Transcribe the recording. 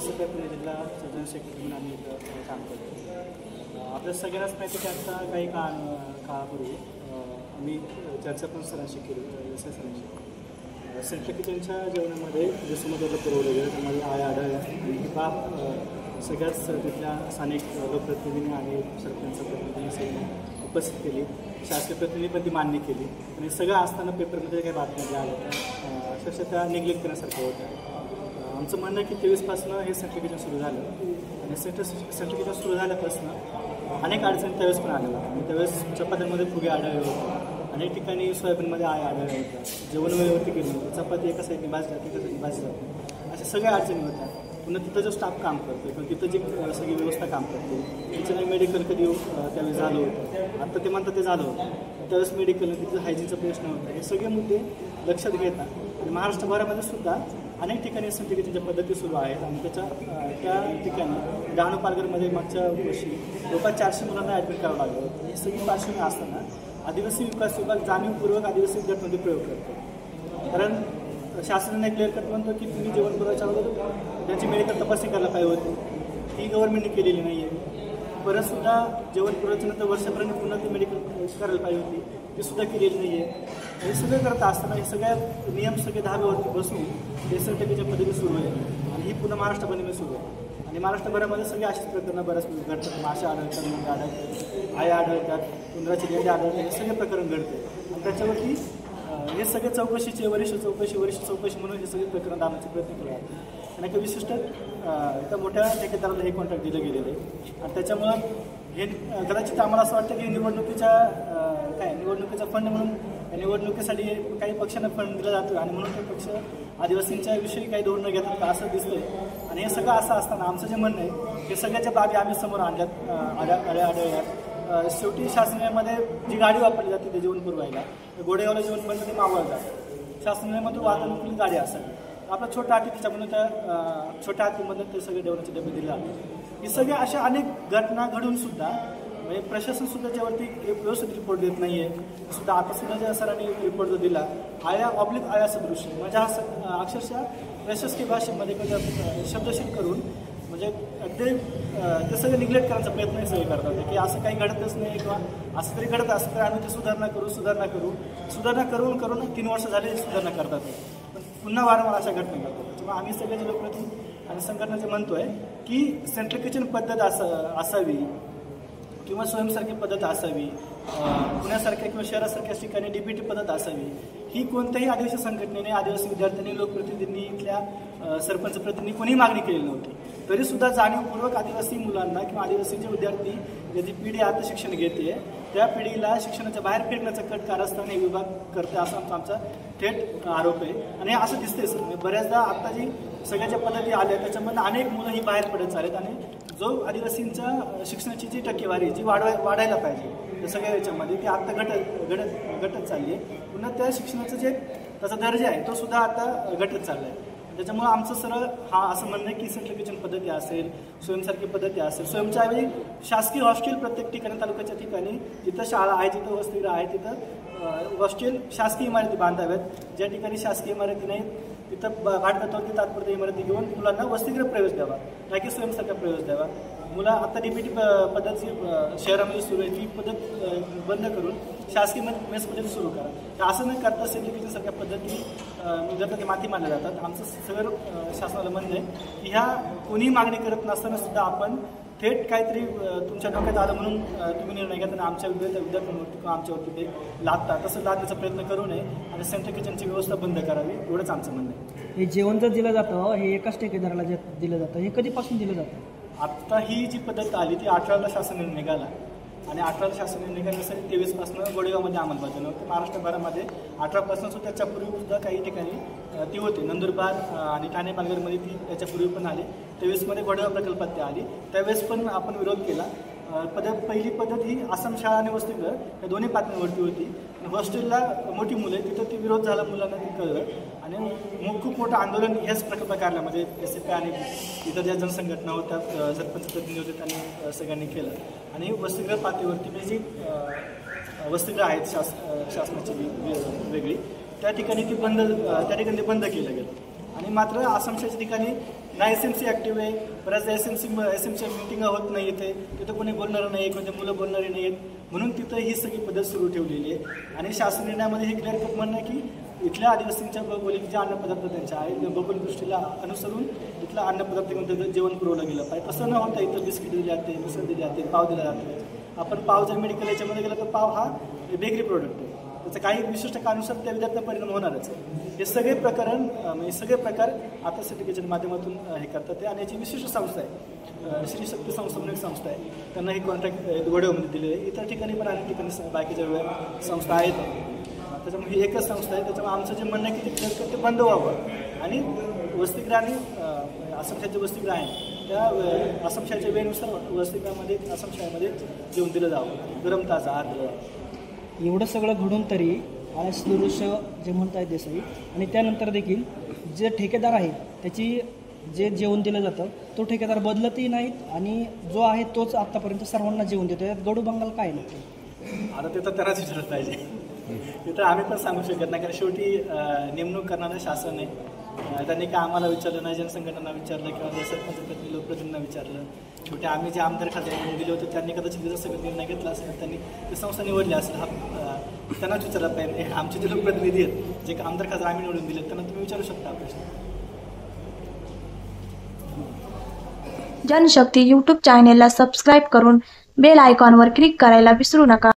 सध्या पुणे जिल्हा surgeon secretary म्हणून आम्ही इथं काम करतो. आपल्या सगळ्यांनाच माहिती की आता काही काळापूर्वी आम्ही चर्चा पण सरांशी केली सरांशी सेंट्रल किचनच्या जेवणामध्ये जे समुद्राला पुरवलं गेलं त्यामध्ये आळ्या आढळल्या आणि ही बाब सगळ्याच तिथल्या स्थानिक लोकप्रतिनिधींनी आणि सरपंच प्रतिनिधींनी सगळ्यांनी उपस्थित केली. शासकीय प्रतिनिधी पण ती मान्य केली आणि सगळं असताना पेपरमध्ये काही बातम्या ज्या आल्या त्या अक्षरशः त्या निग्लेक्ट करण्यासारख्या होत्या. आमचं म्हणणं आहे की 23पासून हे सेंट्रल किचन सुरू झालं आणि सेंट्रल किचन सुरू झाल्यापासून अनेक अडचणी त्यावेळेस पण आलेल्या आणि त्यावेळेस चपात्यांमध्ये फुगे आढळले होते. अनेक ठिकाणी सोयाबीनमध्ये आढळल्या होत्या. जेवण वेळेवरती गेली होती. चपाती एका साईडने भाजी जाते एका साईडने भाजी जाते. अशा सगळ्या अडचणी होत्या. पुन्हा तिथं जो स्टाफ काम करतो किंवा तिथं जी सगळी व्यवस्था काम करते त्याच्याने मेडिकल कधी त्यावेळेस झालं होतं. आत्ता ते म्हणतात ते झालं होतं. त्यावेळेस मेडिकल तिथं हायजीनचा प्रश्न होता. हे सगळे मुद्दे लक्षात घेता आणि महाराष्ट्रभरामध्ये सुद्धा अनेक ठिकाणी सेंट्रल किचनच्या पद्धती सुरू आहेत आणि त्या ठिकाणी डहाणू पालघरमध्ये मागच्या वर्षी जवळपास 400 मुलांना ॲडमिट करावं लागलं होतं. ही सगळी पार्श्वभूमी असताना आदिवासी विकास विभाग जाणीवपूर्वक आदिवासी विद्यार्थ्यांमध्ये प्रयोग करतो. कारण शासनाने क्लिअर कट म्हणतो की तुम्ही जेवण पुरवठ्याच्या अगोदर त्यांची मेडिकल तपासणी करायला पाहिजे होती. ही गव्हर्नमेंटने केलेली नाही आहे. परतसुद्धा जेवण पुरवठ्यानंतर वर्षापर्यंत पुन्हा ती मेडिकल करायला पाहिजे होती. ती सुद्धा केलेली नाही आहे. हे सगळं करत असताना हे सगळ्या नियम सगळे धाब्यावरती बसून हे सेंट्रल पद्धती सुरू आहे आणि ही पुन्हा महाराष्ट्रामध्ये सुरू आहे. आणि महाराष्ट्रभरामध्ये सगळे अशीच प्रकरणं बऱ्याच घडतात. मासे आढळतात, मुंगे आढळतात, आया आढळतात, उंदराची लेंडी आढळतात. हे सगळे प्रकरण घडते आणि त्याच्यावरती हे सगळे चौकशीचे वरिष्ठ चौकशी म्हणून हे सगळे प्रकरण दाबण्याचे प्रयत्न केले जातात. आणि एका विशिष्ट एका मोठ्या ठेकेदाराला हे कॉन्ट्रॅक्ट दिलं गेलेलं आहे आणि त्याच्यामुळं हे कदाचित आम्हाला असं वाटतं की निवडणुकीचा फंड म्हणून निवडणुकीसाठी काही पक्षांना फंड दिला जातो आणि म्हणून ते पक्ष आदिवासींच्या विषयी काही धोरणं घेतात का असं दिसतंय. आणि हे सगळं असं असताना आमचं जे म्हणणं आहे हे सगळ्याच्या बाबी आम्ही समोर आणल्यात आढळल्यात. शेवटी शासनामध्ये जी गाडी वापरली जाते ते जेवण पुरवायला गोडेगावला जेवण बनतं ते मावळतात. शासनामध्ये वातानुकूलित गाडी असावी. आपला छोटा हाती त्याच्यामधून त्या छोट्या हातीमधून ते सगळे जेवणाचे डबे दिले जातात. हे सगळ्या अशा अनेक घटना घडून सुद्धा म्हणजे प्रशासन त्याच्यावरती व्यवस्थित रिपोर्ट देत नाही आहे. सुद्धा आता सुद्धा ज्या सरांनी रिपोर्ट जो दिला आया सदृश्य म्हणजे हा अक्षरशः प्रशासकीय भाषेमध्ये शब्दशील करून म्हणजे अगदी ते सगळं निग्लेक्ट करण्याचा प्रयत्न सगळे करतात की असं काही घडतच नाही किंवा असं तरी घडत असं तर आम्ही ते सुधारणा करून 3 वर्ष झाले सुधारणा करतात. पण पुन्हा वारंवार अशा घटना घडतात. त्यामुळे आम्ही सगळे जे लोकप्रतिनिधी आणि संघटनाचे म्हणतोय की सेंट्रल किचन पद्धत असावी किंवा स्वयंसारखी पद्धत असावी, पुण्यासारख्या किंवा शहरासारख्या ठिकाणी डीपीटी पद्धत असावी. ही कोणत्याही आदिवासी संघटनेने आदिवासी विद्यार्थ्यांनी लोकप्रतिनिधींनी इथल्या सरपंच प्रतिनिधी कोणीही मागणी केलेली नव्हती. तरीसुद्धा जाणीवपूर्वक आदिवासी मुलांना किंवा आदिवासीचे विद्यार्थी जी पिढी आता शिक्षण घेते त्या पिढीला शिक्षणाच्या बाहेर फेकण्याचा कट कारस्थान हे विभाग करते असा आमचा थेट आरोप आहे. आणि असं दिसतंय सर बऱ्याचदा आता जी सगळ्या पद्धती आल्या त्याच्यामधून अनेक मुलं ही बाहेर पडत चालत आणि जो आदिवासींच्या शिक्षणाची जी टक्केवारी जी वाढायला पाहिजे सगळ्या याच्यामध्ये ती आता घटत चालली आहे. पुन्हा त्या शिक्षणाचं जे त्याचा दर्जा आहे तो सुद्धा आता घटत चालला आहे. त्याच्यामुळं आमचं सरळ असं म्हणणं आहे की सेंट्रल किचन पद्धती असेल, स्वयंसारखी पद्धती असेल, स्वयंच्याऐवजी शासकीय हॉस्टेल प्रत्येक ठिकाणी तालुक्याच्या ठिकाणी जिथं शाळा आहे जिथं वसतिगृह आहे तिथं हॉस्टेल शासकीय इमारती बांधाव्यात. ज्या ठिकाणी शासकीय इमारती नाहीत तिथं भाटकातवरती तात्पुरती इमारती घेऊन मुलांना वसतिगृह प्रवेश द्यावा ना की स्वयंसारखा प्रवेश द्यावा. मुलं आता डीपीटी पद्धत शहरामध्ये सुरू आहे ती पद्धत बंद करून शासकीय मेस पद्धती सुरू करा. तर असं न करता सेंट्रल किचनसारख्या पद्धती जर ते माती मानल्या जातात. आमचं सगळं शासनाला म्हणणं आहे की ह्या कोणीही मागणी करत नसताना सुद्धा आपण थेट काहीतरी तुमच्या डोक्यात आलं म्हणून तुम्ही निर्णय घेताना आमच्या विद्यार्थ्यांवरती किंवा आमच्यावरती ते लादता तसं लादण्याचा प्रयत्न करू नये आणि सेंट्रल किचनची व्यवस्था बंद करावी एवढंच आमचं म्हणणं आहे. हे जेवण जर दिलं जातं हे एकाच ठेकेदाराला दिलं जातं हे कधीपासून दिलं जातं? आत्ता ही जी पद्धत आली ती 18ला शासन निघाला आणि 18ला शासन निघाल्यासाठी 23पासून गोडेगावमध्ये अंमलबजावणी होती. महाराष्ट्रभरामध्ये 18पासून सुद्धा त्याच्यापूर्वी सुद्धा काही ठिकाणी ती होती. नंदुरबार आणि ठाणे पालघरमध्ये ती त्याच्यापूर्वी पण आली. 23मध्ये गोडेगाव प्रकल्पात ते आली. त्यावेळेस पण आपण विरोध केला. पहिली पद्धत ही आसाम शाळा आणि वसतिगृह या दोन्ही पातळीवरती होती. हॉस्टेलला मोठी मुलं आहे तिथं ती विरोध झाला मुलांना ते कळलं आणि खूप मोठं आंदोलन ह्याच प्रकल्पाकारल्यामध्ये SFI आणि इतर ज्या जनसंघटना होत्या सरपंच प्रतिनिधी होते त्यांनी सगळ्यांनी केलं आणि वसतिगृह पातळीवरती म्हणजे जी वसतिगृह आहेत शासनाची वेगळी त्या ठिकाणी ते बंद केलं गेलं आणि मात्र आसामच्या ठिकाणी ना SMC ॲक्टिव्ह आहे. बऱ्याचदा SMCच्या मिटिंगा होत नाही इथे, तिथं कोणी बोलणारं नाही, कोणते मुलं बोलणारे नाही आहेत, म्हणून तिथं ही सगळी पद्धत सुरू ठेवलेली आहे. आणि शासन निर्णयामध्ये हे क्लिअर कट म्हणणं आहे की इथल्या आदिवासींच्या भौगोलिक जे अन्नपदार्थ त्यांच्या आहेत भौगोलिक दृष्टीला अनुसरून इथलं अन्नपदार्थ घेऊन त्याचं जेवण पुरवलं गेलं पाहिजे. तसं न होता इथं बिस्किट दिले जाते, मिसळ दिली जाते, पाव दिला जातो. आपण पाव जर मेडिकल याच्यामध्ये गेला तर पाव हा बेकरी प्रोडक्ट आहे, त्याचं काही विशिष्ट कानुसार त्या विद्यार्थ्यांना परिणाम होणारच आहे. हे सगळे प्रकरण हे सगळे प्रकार आता सर्टिफिकेटच्या माध्यमातून हे करतात ते. आणि याची विशिष्ट संस्था आहे, श्री शक्ती संस्था म्हणून एक संस्था आहे, त्यांना हे कॉन्ट्रॅक्ट गोड्यामध्ये दिलेलं आहे. इतर ठिकाणी पण अनेक ठिकाणी बाकीच्या संस्था आहेत, त्याच्यामुळे ही एकच संस्था आहे. त्याच्यामुळे आमचं जे म्हणणं आहे की ते बंद व्हावं आणि वसतिगृह आणि आश्रमशाळेचे वसतिगृह आहे त्या आश्रमशाळेच्या वेळेनुसार वसतिगृहामध्ये आश्रमशाळेमध्ये जेवण दिलं जावं, गरम ताजा आर्द्र. एवढं सगळं घडून तरी आळस दुरुष्य जे म्हणतायत देसाई आणि त्यानंतर देखील जे ठेकेदार आहेत त्याची जे जेवण दिलं जातं तो ठेकेदार बदलतही नाहीत आणि जो आहे तोच आत्तापर्यंत सर्वांना जेवण देतो. यात गडू बंगाल काय नक्की? आता ते तर त्यालाच विचारत पाहिजे, ते तर आम्ही पण सांगू शकत नाही, कारण शेवटी नेमणूक करणारं शासन आहे. त्यांनी काय आम्हाला विचारलं नाही, जनसंघटनांना विचारलं किंवा सरपंच लोकप्रतिनिधींना विचारलं. शेवटी आम्ही जे आमदार खासदार दिले होते त्यांनी कदाचित त्याचा सगळं निर्णय घेतला असेल, त्यांनी ती संस्था निवडली असेल. हा त्यांनाच विचारला पाहिजे. आमचे जे लोकप्रतिनिधी आहेत, जे आमदार खासदार आम्ही निवडून दिले, त्यांना तुम्ही विचारू शकता हा प्रश्न. जनशक्ती यूट्यूब चॅनेलला सबस्क्राईब करून बेल आयकॉनवर क्लिक करायला विसरू नका.